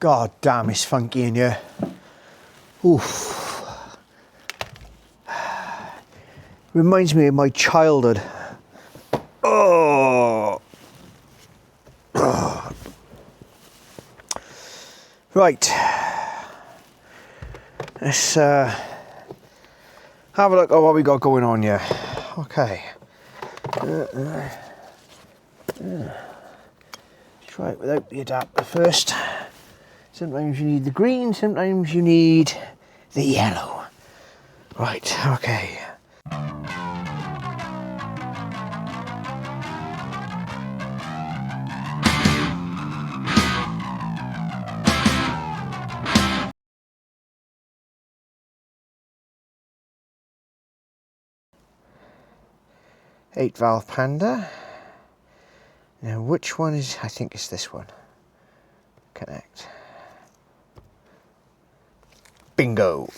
God damn, it's funky in here. Oof. Reminds me of my childhood. Oh. Oh. Right. Let's have a look at what we got going on here. Okay. Try it without the adapter first. Sometimes you need the green, sometimes you need the yellow. Right, okay. Eight valve Panda. Now which one is, I think it's this one. Connect. Bingo.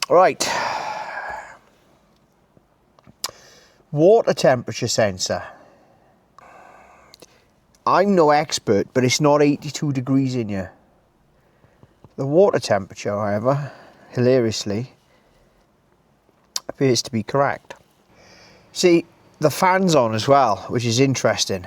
Right. Water temperature sensor. I'm no expert, but it's not 82 degrees in here. The water temperature, however, hilariously, appears to be correct. See, the fan's on as well, which is interesting.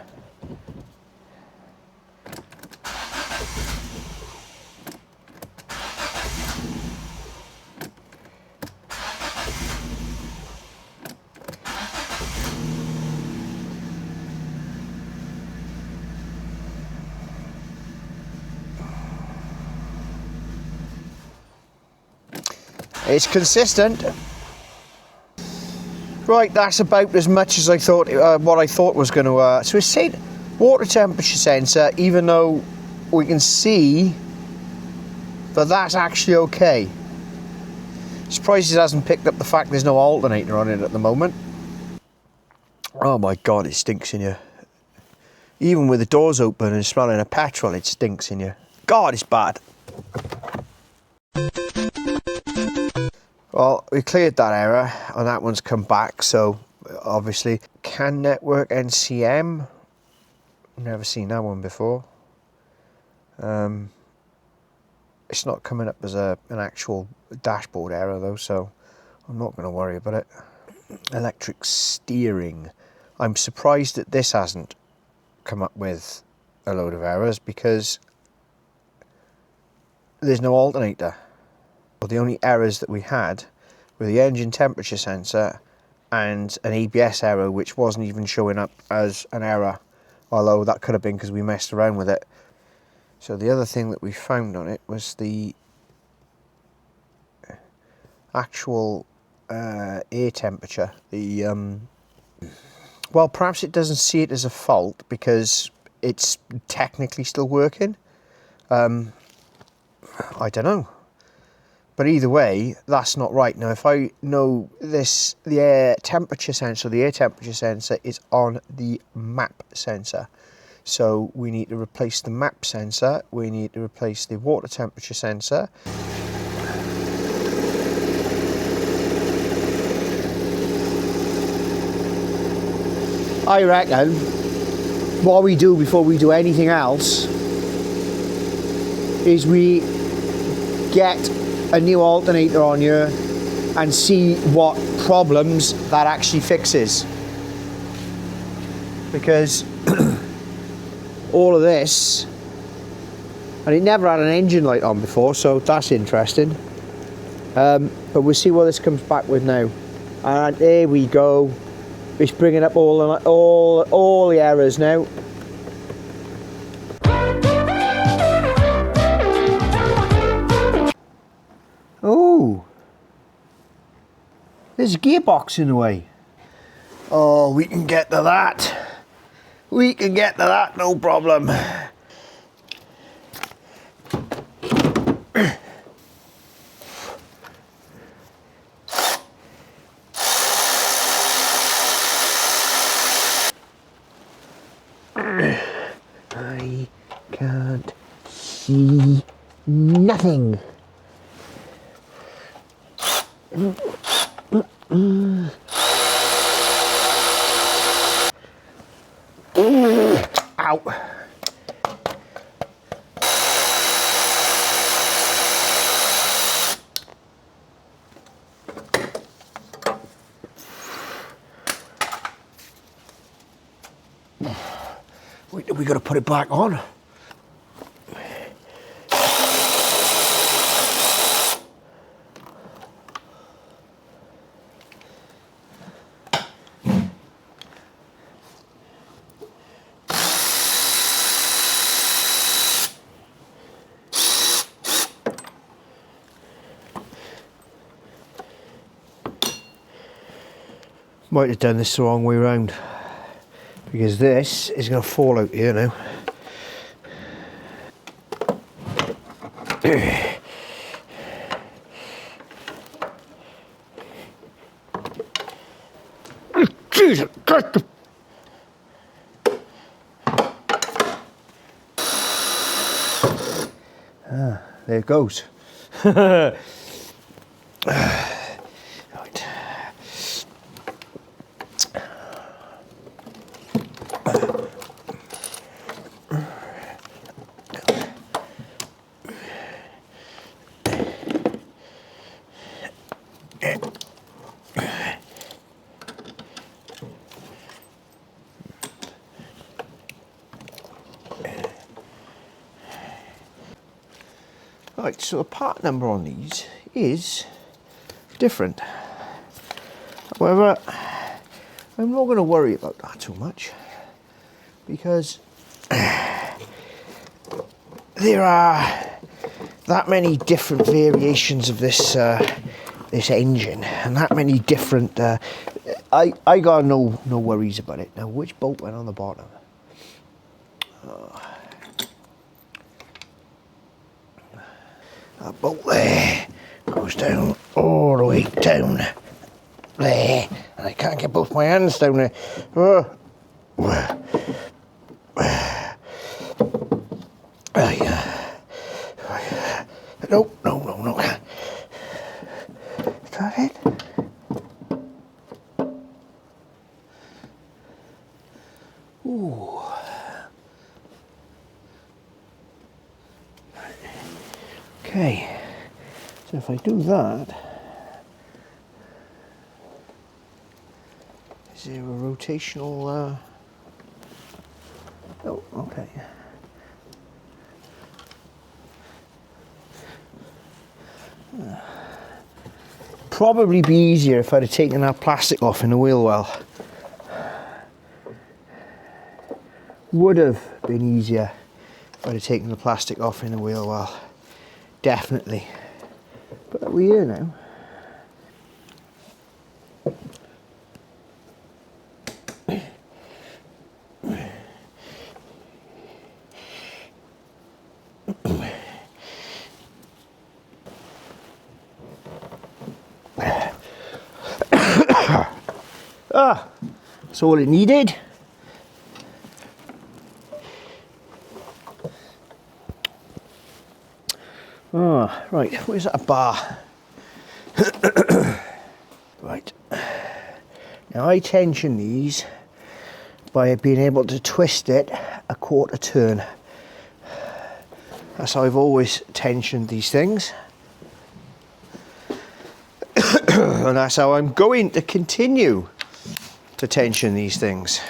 It's consistent. Right, that's about as much as I thought, what I thought was going to, so it's saying water temperature sensor, even though we can see that that's actually okay. Surprised it hasn't picked up the fact there's no alternator on it at the moment. Oh my God, it stinks in here. Even with the doors open and smelling of petrol, it stinks in here. God, it's bad. Well, we cleared that error and that one's come back, so obviously CAN network NCM, never seen that one before. It's not coming up as an actual dashboard error though, so I'm not going to worry about it. Electric steering. I'm surprised that this hasn't come up with a load of errors because there's no alternator. Well, the only errors that we had were the engine temperature sensor and an ABS error, which wasn't even showing up as an error, although that could have been because we messed around with it. So the other thing that we found on it was the actual air temperature. Well, perhaps it doesn't see it as a fault because it's technically still working. I don't know. But either way, that's not right. Now, if I know this, the air temperature sensor is on the map sensor. So we need to replace the map sensor, we need to replace the water temperature sensor. I reckon what we do before we do anything else is we get a new alternator on here and see what problems that actually fixes, because all of this, and it never had an engine light on before, so that's interesting. But we'll see what this comes back with now. And there we go. It's bringing up all the errors now. Oh, there's a gearbox in the way. Oh, we can get to that. We can get to that, no problem. I can't see nothing. Ow. we got to put it back on. Might have done this the wrong way around, because this is going to fall out here now. Jesus Christ! Ah, there it goes. Right. Right, so the part number on these is different. However, I'm not going to worry about that too much, because there are that many different variations of this this engine, and that many different. I got no worries about it. Now, which bolt went on the bottom? That bolt there goes down all the way down there, and I can't get both my hands down there. No. Is that it? Ooh. Okay, so if I do that, is there a rotational, oh, okay. Probably be easier if I'd have taken that plastic off in the wheel well. Would have been easier if I'd have taken the plastic off in the wheel well. Definitely. But we're here now. Ah, that's all it needed. Oh, right, where's that bar? Right. Now I tension these by being able to twist it a quarter turn. That's how I've always tensioned these things. And that's how I'm going to continue to tension these things.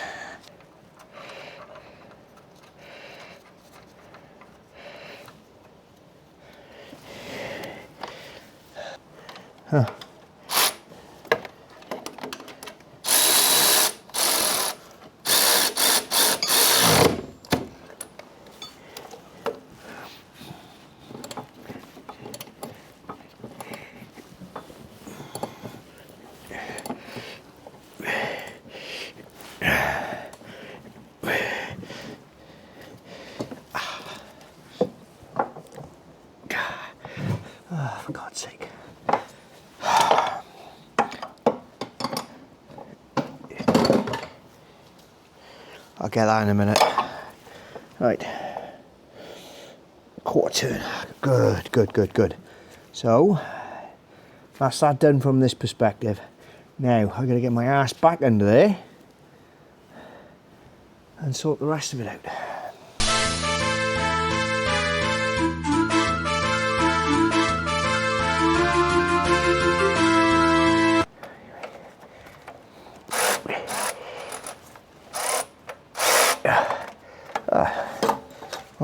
Huh. Oh, for God's sake. I'll get that in a minute. Right. Quarter turn. Good. So, that's that done from this perspective. Now, I've got to get my ass back under there and sort the rest of it out.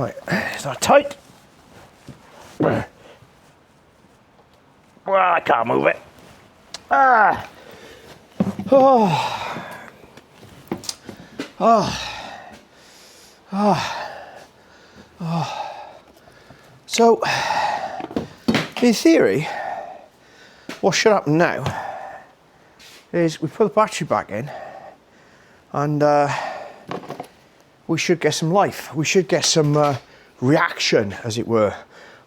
Right, it's not tight. Well, I can't move it. Ah. Oh. Oh. Oh. Oh. So, in theory, what should happen now is we put the battery back in and we should get some life. We should get some reaction, as it were.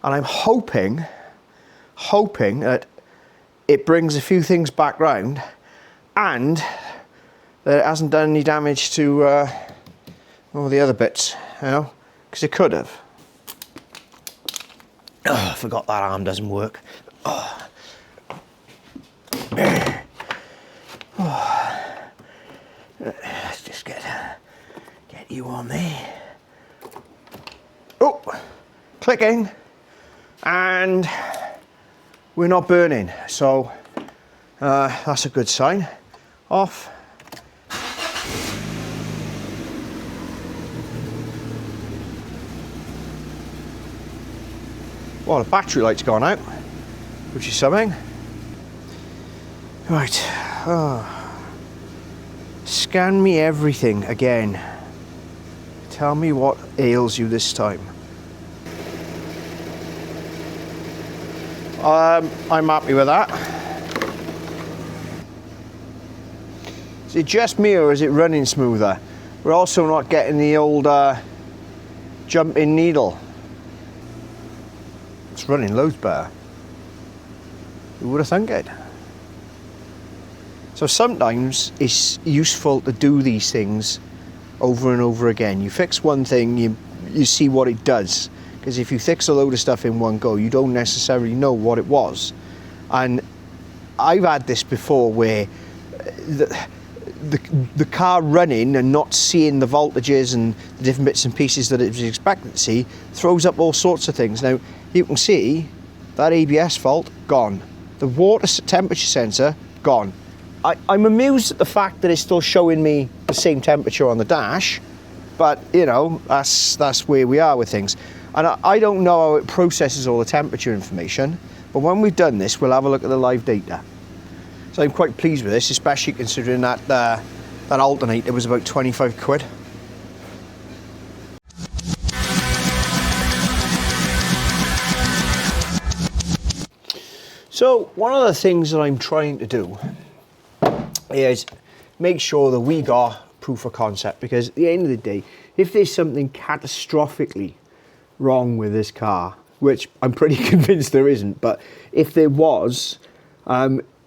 And I'm hoping that it brings a few things back round and that it hasn't done any damage to all the other bits, you know, because it could have. Oh, I forgot that arm doesn't work. Oh. Oh. Let's just get you on there. Oh, clicking, and we're not burning, so that's a good sign. Off. Well, the battery light's gone out, which is something. Right. Oh. Scan me everything again. Tell me what ails you this time. I'm happy with that. Is it just me or is it running smoother? We're also not getting the old jumping needle. It's running loads better. Who would have thunk it? So sometimes it's useful to do these things over and over again. You fix one thing, you see what it does. Because if you fix a load of stuff in one go, you don't necessarily know what it was. And I've had this before where the car running and not seeing the voltages and the different bits and pieces that it was expected to see throws up all sorts of things. Now, you can see that ABS fault, gone. The water temperature sensor, gone. I'm amused at the fact that it's still showing me the same temperature on the dash, but you know, that's where we are with things. And I don't know how it processes all the temperature information, but when we've done this, we'll have a look at the live data. So I'm quite pleased with this, especially considering that that alternator was about 25 quid. So one of the things that I'm trying to do is make sure that we got proof of concept, because at the end of the day, if there's something catastrophically wrong with this car, which I'm pretty convinced there isn't, but if there was,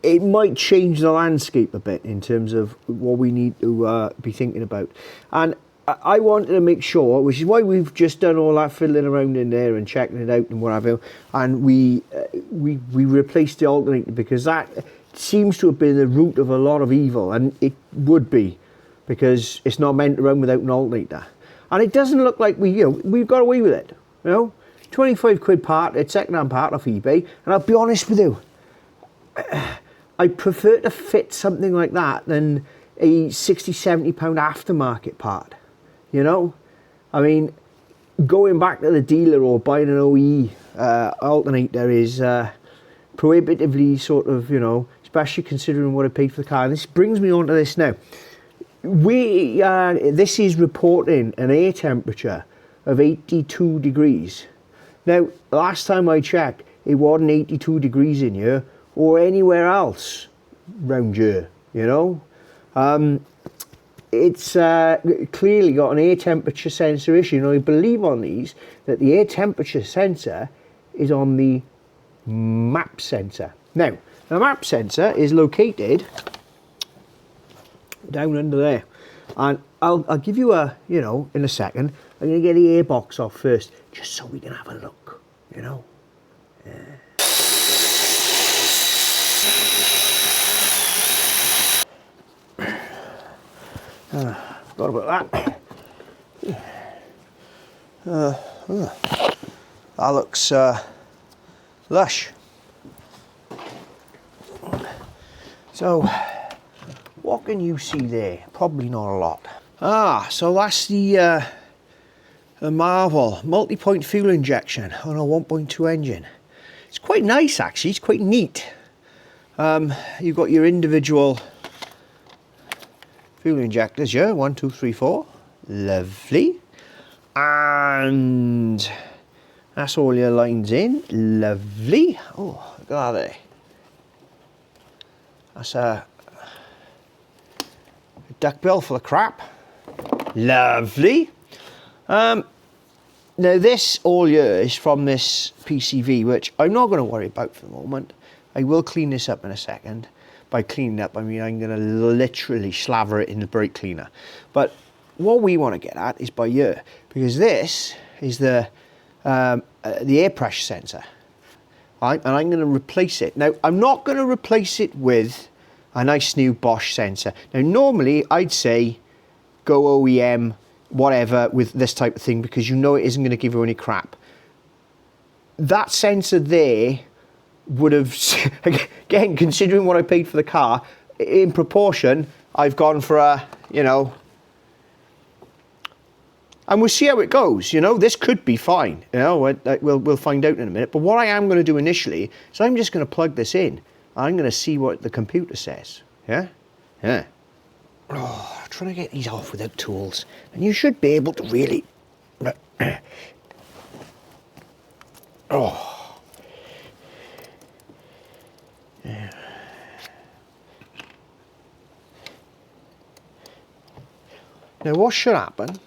it might change the landscape a bit in terms of what we need to be thinking about. And I wanted to make sure, which is why we've just done all that fiddling around in there and checking it out and what have you, and we replaced the alternator, because that seems to have been the root of a lot of evil, and it would be, because it's not meant to run without an alternator. And it doesn't look like we've got away with it, you know. 25 quid part, it's second-hand part off eBay, and I'll be honest with you, I prefer to fit something like that than a 60, 70 pound aftermarket part, you know. I mean, going back to the dealer or buying an OE alternator is prohibitively sort of, you know, especially considering what I paid for the car. And this brings me on to this now. This is reporting an air temperature of 82 degrees. Now, last time I checked, it wasn't 82 degrees in here or anywhere else round here, you know. It's clearly got an air temperature sensor issue. Now, I believe on these that the air temperature sensor is on the map sensor. Now, the map sensor is located down under there, and I'll give you a, you know, in a second. I'm going to get the air box off first, just so we can have a look, you know. Forgot about that. That looks lush. So, what can you see there? Probably not a lot. So that's the A Marvel multi-point fuel injection on a 1.2 engine. It's quite nice actually, it's quite neat. You've got your individual fuel injectors here, 1, 2, 3, 4. Lovely. And that's all your lines in. Lovely. Oh, look at that there. That's a duck bill full of crap. Lovely. Now this all here is from this PCV, which I'm not going to worry about for the moment. I will clean this up in a second. By cleaning up, I mean I'm going to literally slaver it in the brake cleaner. But what we want to get at is by here, because this is the air pressure sensor. Right? And I'm going to replace it. Now, I'm not going to replace it with a nice new Bosch sensor. Now, normally I'd say go OEM, whatever, with this type of thing, because you know it isn't going to give you any crap. That sensor there would have, again, considering what I paid for the car, in proportion, I've gone for a, you know, and we'll see how it goes, you know, this could be fine, you know, we'll find out in a minute. But what I am going to do initially is I'm just going to plug this in. I'm going to see what the computer says, yeah? Yeah. Oh, I'm trying to get these off without tools. And you should be able to really... Oh. Yeah. Now what should happen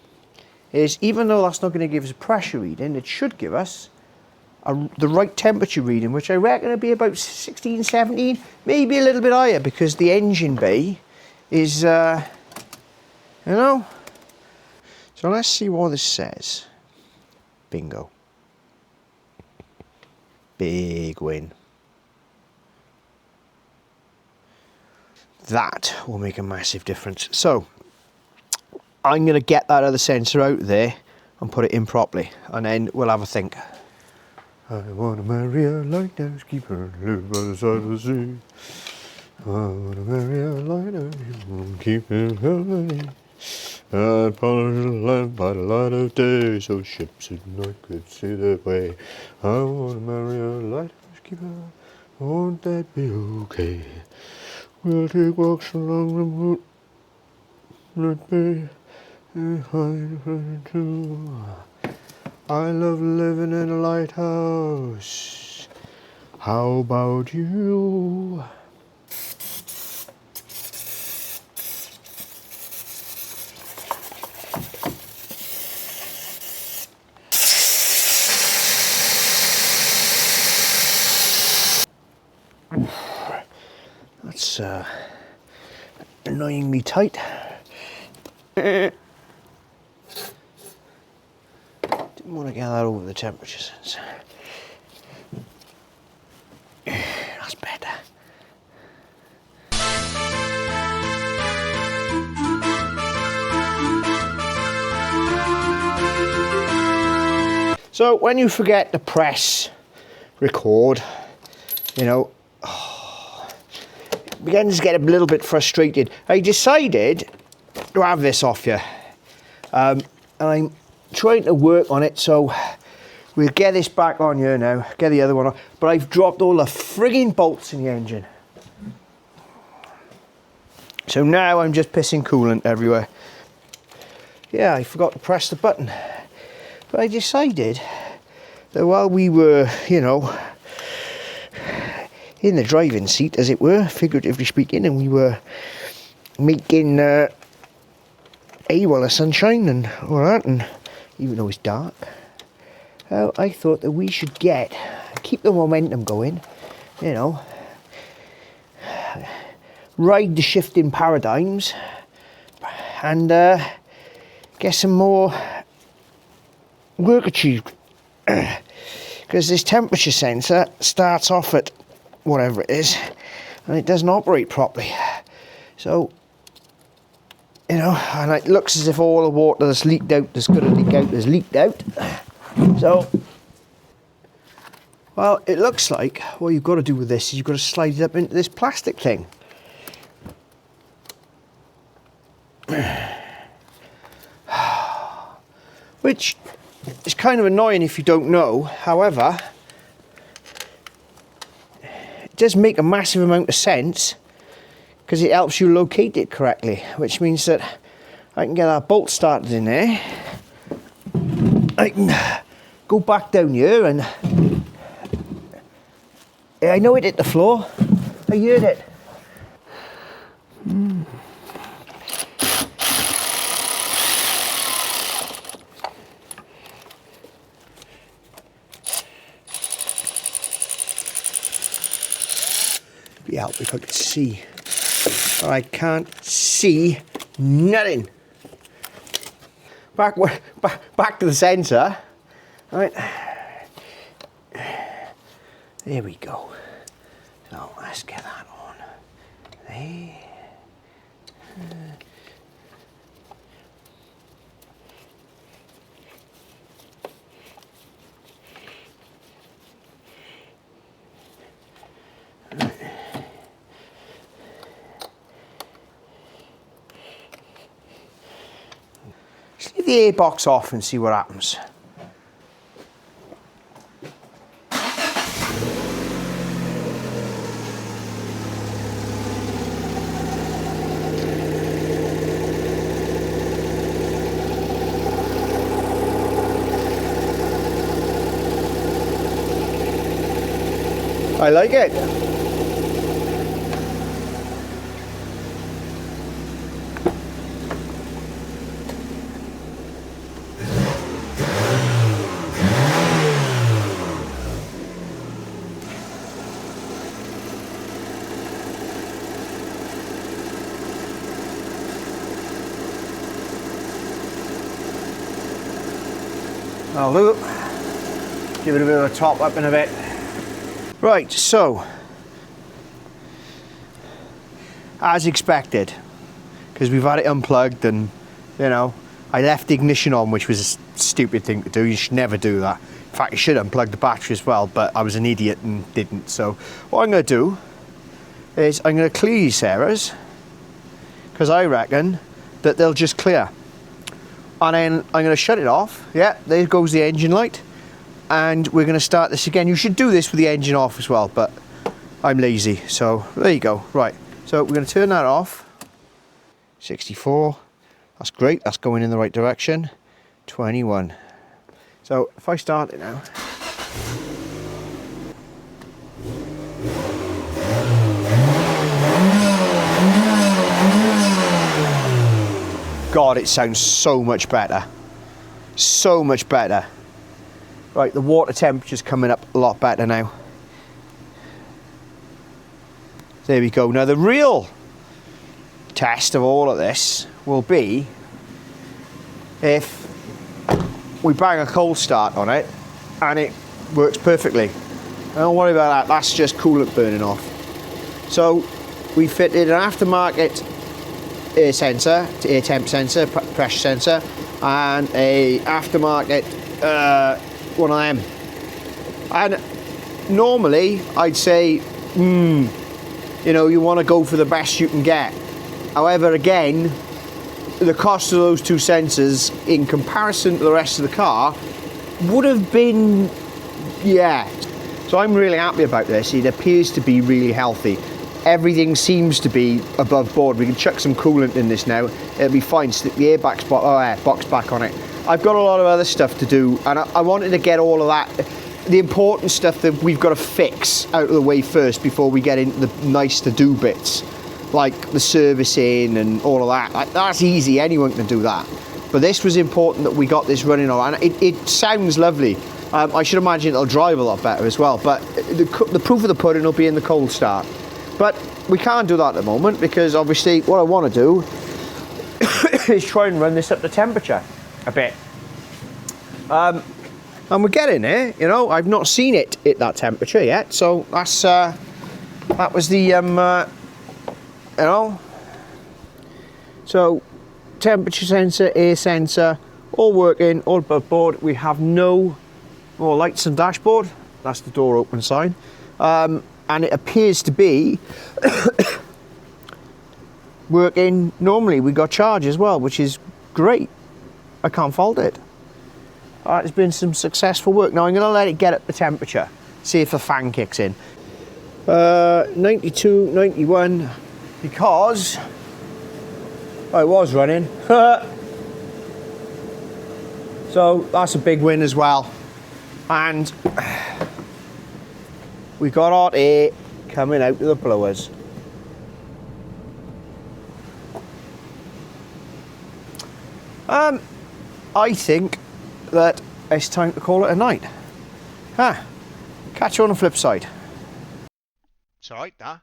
is, even though that's not going to give us a pressure reading, it should give us the right temperature reading, which I reckon will be about 16, 17, maybe a little bit higher, because the engine bay is, you know. So let's see what this says. Bingo. Big win. That will make a massive difference. So I'm going to get that other sensor out there and put it in properly, and then we'll have a think. I want to marry a lighthouse keeper, live by the side of the sea. I want to marry a lighthouse keeper, keep it company. I polish the lamp by the light of day, so ships at night could see their way. I want to marry a lighthouse keeper, won't that be okay? We'll take walks along the moonlit bay, behind the too. I love living in a lighthouse. How about you? That's annoying me tight. Didn't want to get that over the temperature sensor. That's better. So when you forget to press record, you know, it begins to get a little bit frustrated. I decided to have this off you, and I'm trying to work on it, so we'll get this back on here now, get the other one on, but I've dropped all the frigging bolts in the engine. So now I'm just pissing coolant everywhere. Yeah, I forgot to press the button. But I decided that while we were, you know, in the driving seat, as it were, figuratively speaking, and we were making the sunshine and all that, and even though it's dark, I thought that we should keep the momentum going, you know, ride the shifting paradigms, and get some more work achieved. Because this temperature sensor starts off at whatever it is, and it doesn't operate properly. So, you know, and it looks as if all the water that's leaked out, that's going to leak out, has leaked out. So, well, it looks like what you've got to do with this is you've got to slide it up into this plastic thing. Which it's kind of annoying if you don't know. However, it does make a massive amount of sense because it helps you locate it correctly, which means that I can get that bolt started in there. I can go back down here and I know it hit the floor. I heard it. Be help if I could see. I can't see nothing. Back to the sensor. Right. There we go. So let's get that on. There. Just leave the air box off and see what happens. I like it. I'll do. Give it a bit of a top up in a bit. Right, so as expected, because we've had it unplugged and, you know, I left the ignition on, which was a stupid thing to do. You should never do that. In fact, you should unplug the battery as well, but I was an idiot and didn't. So what I'm going to do is I'm going to clear these errors, because I reckon that they'll just clear. And then I'm going to shut it off. Yeah, there goes the engine light. And we're going to start this again. You should do this with the engine off as well, but I'm lazy. So there you go. Right, so we're going to turn that off. 64. That's great. That's going in the right direction. 21. So if I start it now. God, it sounds so much better. So much better. Right, the water temperature's coming up a lot better now. There we go. Now the real test of all of this will be if we bang a cold start on it and it works perfectly. Don't worry about that, that's just coolant burning off. So we fitted an aftermarket air sensor, air temp sensor, pressure sensor, and a aftermarket one of them. And normally I'd say, you know, you want to go for the best you can get. However, again, the cost of those two sensors in comparison to the rest of the car would have been, yeah. So I'm really happy about this. It appears to be really healthy. Everything seems to be above board. We can chuck some coolant in this now. It'll be fine. Stick the box back on it. I've got a lot of other stuff to do, and I wanted to get all of that, the important stuff that we've got to fix out of the way first before we get into the nice to do bits, like the servicing and all of that. Like, that's easy, anyone can do that. But this was important that we got this running on, and it sounds lovely. I should imagine it'll drive a lot better as well, but the proof of the pudding will be in the cold start. But we can't do that at the moment, because obviously what I want to do is try and run this up to temperature a bit. And we're getting there, you know. I've not seen it hit that temperature yet, so that's that was the you know. So temperature sensor, air sensor, all working, all above board. We have no more lights on dashboard. That's the door open sign, and it appears to be working normally. We got charge as well, which is great. I can't fault it. Alright, there's been some successful work. Now I'm going to let it get up the temperature, see if the fan kicks in. 92, 91, because I was running. So that's a big win as well. And we got hot air coming out of the blowers. I think that it's time to call it a night. Catch you on the flip side. It's alright, that.